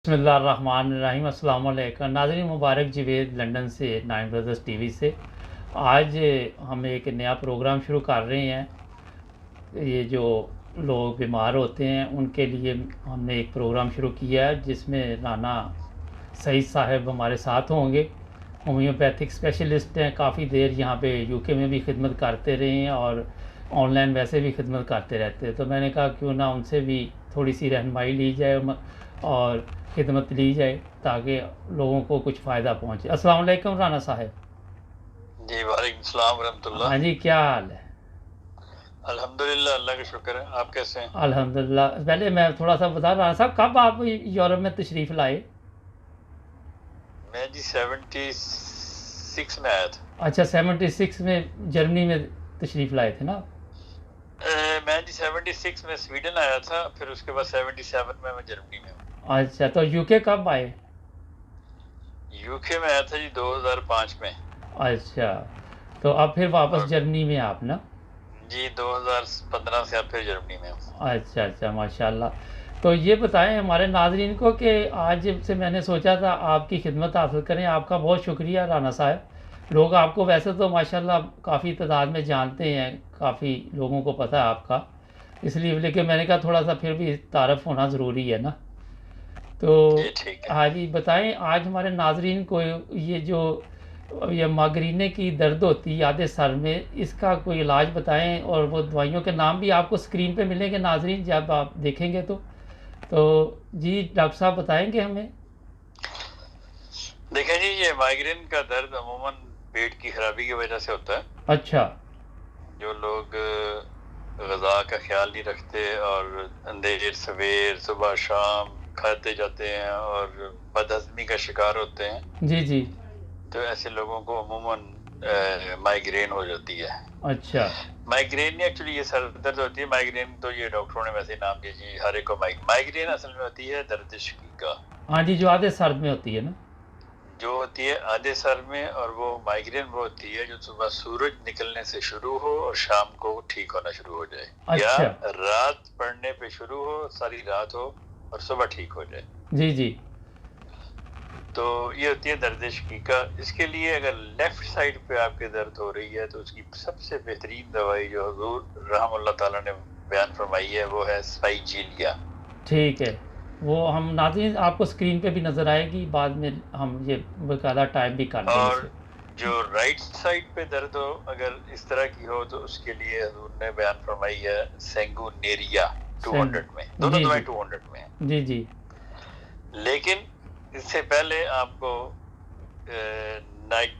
बिस्मिल्लाहिर्रहमानिर्रहीम। अस्सलाम वालेकुम नाज़रीन, मुबारक जवेद लंदन से 9 ब्रदर्स टीवी से। आज हम एक नया प्रोग्राम शुरू कर रहे हैं। ये जो लोग बीमार होते हैं उनके लिए हमने एक प्रोग्राम शुरू किया है जिसमें राना सईद साहब हमारे साथ होंगे। होम्योपैथिक स्पेशलिस्ट हैं, काफ़ी देर यहाँ पे यूके में भी खिदमत करते रहे हैं और ऑनलाइन वैसे भी खिदमत करते रहते हैं। तो मैंने कहा क्यों ना उनसे भी थोड़ी सी रहनुमाई ली जाए और खिदमत ली जाए ताकि लोगों को कुछ फ़ायदा पहुँचे। अस्सलाम वालेकुम राना साहब। जी वालेकुम सलाम रहमतुल्लाह। हाँ जी, क्या हाल है? अल्हम्दुलिल्लाह, अल्लाह का शुक्र है। आप कैसे हैं? अल्हम्दुलिल्लाह। पहले मैं थोड़ा सा बता रहा साहब, कब आप यूरोप में तशरीफ़ लाए? मैं जी 76 में आया था। अच्छा, 76 में जर्मनी में तशरीफ़ लाए थे ना? मैं जी 76 में स्वीडन आया था, फिर उसके बाद 77 में मैं जर्मनी में हूँ। अच्छा, तो यूके कब आए? यूके में आया था जी 2005 में। अच्छा, तो अब फिर वापस जर्मनी में आप ना? जी 2015 से अब फिर जर्मनी में हूँ। अच्छा, माशाल्लाह। तो ये बताएं हमारे नाज़रीन को कि आज से मैंने सोचा था आपकी खिदमत हासिल करें। आपका बहुत शुक्रिया राना साहब। लोग आपको वैसे तो माशाल्लाह काफ़ी तादाद में जानते हैं, काफ़ी लोगों को पता है आपका, इसलिए लेकिन मैंने कहा थोड़ा सा फिर भी तारफ़ होना ज़रूरी है ना। तो ठीक है। हाँ जी, बताएं आज हमारे नाज़रीन को ये माइग्रेन की दर्द होती है आधे सर में, इसका कोई इलाज बताएं और वो दवाइयों के नाम भी आपको स्क्रीन पे मिलेंगे नाज़रीन जब आप देखेंगे। तो जी डॉक्टर साहब बताएंगे हमें। देखें जी, ये माइग्रेन का दर्द अमूमन पेट की खराबी की वजह से होता है। अच्छा। जो लोग ग़िज़ा का ख्याल नहीं रखते और अंधेर सवेर सुबह शाम खाते जाते हैं और बदहज़मी का शिकार होते हैं, जी, तो ऐसे लोगों को अमूमन माइग्रेन हो जाती है। अच्छा। माइग्रेन नहीं, एक्चुअली ये सर दर्द होती है। माइग्रेन तो ये डॉक्टरों ने वैसे नाम दिया जी, हर एक को माइग्रेन असल में होती है दर्द शकीका। हाँ जी, जो आधे सर में होती है ना? जो होती है आधे सर में, और वो माइग्रेन वो होती है जो सुबह सूरज निकलने से शुरू हो और शाम को ठीक होना शुरू हो जाए। अच्छा। या रात पड़ने पे शुरू हो, सारी रात हो और सुबह ठीक हो जाए। जी। तो ये होती है दर्द शकीका। इसके लिए अगर लेफ्ट साइड पे आपके दर्द हो रही है तो उसकी सबसे बेहतरीन दवाई जो हुजूर रहमतुल्लाह ताला ने बयान फरमाई है वो है स्पाइजीलिया। ठीक है, वो हम नाज़रीन आपको स्क्रीन पे भी नज़र आएगी, बाद में हम ये बकायदा टाइप भी कर देंगे और इसे। जो राइट साइड पे दर्द हो अगर इस तरह की हो तो उसके लिए हुजूर ने बयान फरमाई है सेंगुनेरिया 200 में। दोनों दवाई 200 में है। जी। लेकिन इससे पहले आपको नाइट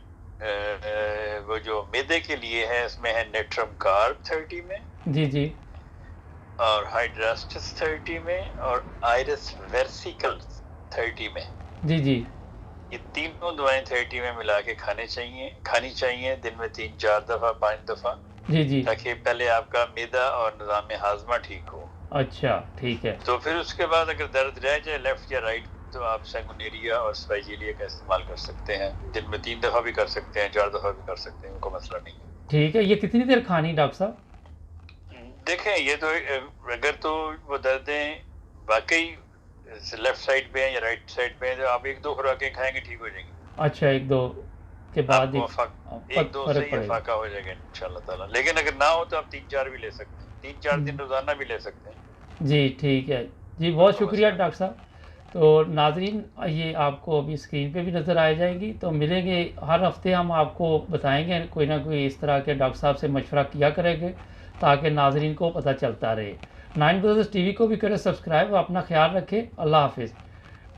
वो जो मैदे के लिए है इसमें है नेट्रम कार्ब 30 में जी और हाइड्रास्टिस 30 में और आयरस वेर्सिकल 30 में। जी। ये तीनों दवाएं 30 में मिला के खानी चाहिए दिन में 3-4 दफ़ा 5 दफ़ा, जी। ताकि पहले आपका मैदा और निज़ाम हाजमा ठीक हो। अच्छा, ठीक है। तो फिर उसके बाद अगर दर्द रह जाए लेफ्ट या राइट तो आप सेंगुनेरिया और स्पाइजीलिया का इस्तेमाल कर सकते हैं। दिन में 3 दफ़ा भी कर सकते हैं, 4 दफ़ा भी कर सकते हैं, कोई मसला नहीं है। ठीक है, ये कितनी देर खानी डॉक्टर साहब? देखें, ये तो अगर तो वो दर्दें वाकई लेफ्ट साइड पे हैं या राइट साइड पे हैं तो आप 1-2 खुराकें खाएंगे ठीक हो जाएंगी। अच्छा, 1-2 के बाद आपको 1-2 से ही फाका हो जाएगा इंशाल्लाह ताला। लेकिन अगर ना हो तो आप 3-4 भी ले सकते हैं, 3-4 दिन रोजाना भी ले सकते हैं। जी ठीक है जी, बहुत शुक्रिया डॉक्टर साहब। तो नाजरीन, ये आपको अभी स्क्रीन पे भी नज़र आ जाएगी। तो मिलेंगे हर हफ्ते, हम आपको बताएंगे कोई ना कोई इस तरह के डॉक्टर साहब से मशवरा किया करेंगे ताकि नाजरीन को पता चलता रहे। 9 ब्रदर्स टीवी को भी करें सब्सक्राइब। अपना ख्याल रखें। अल्लाह हाफिज़।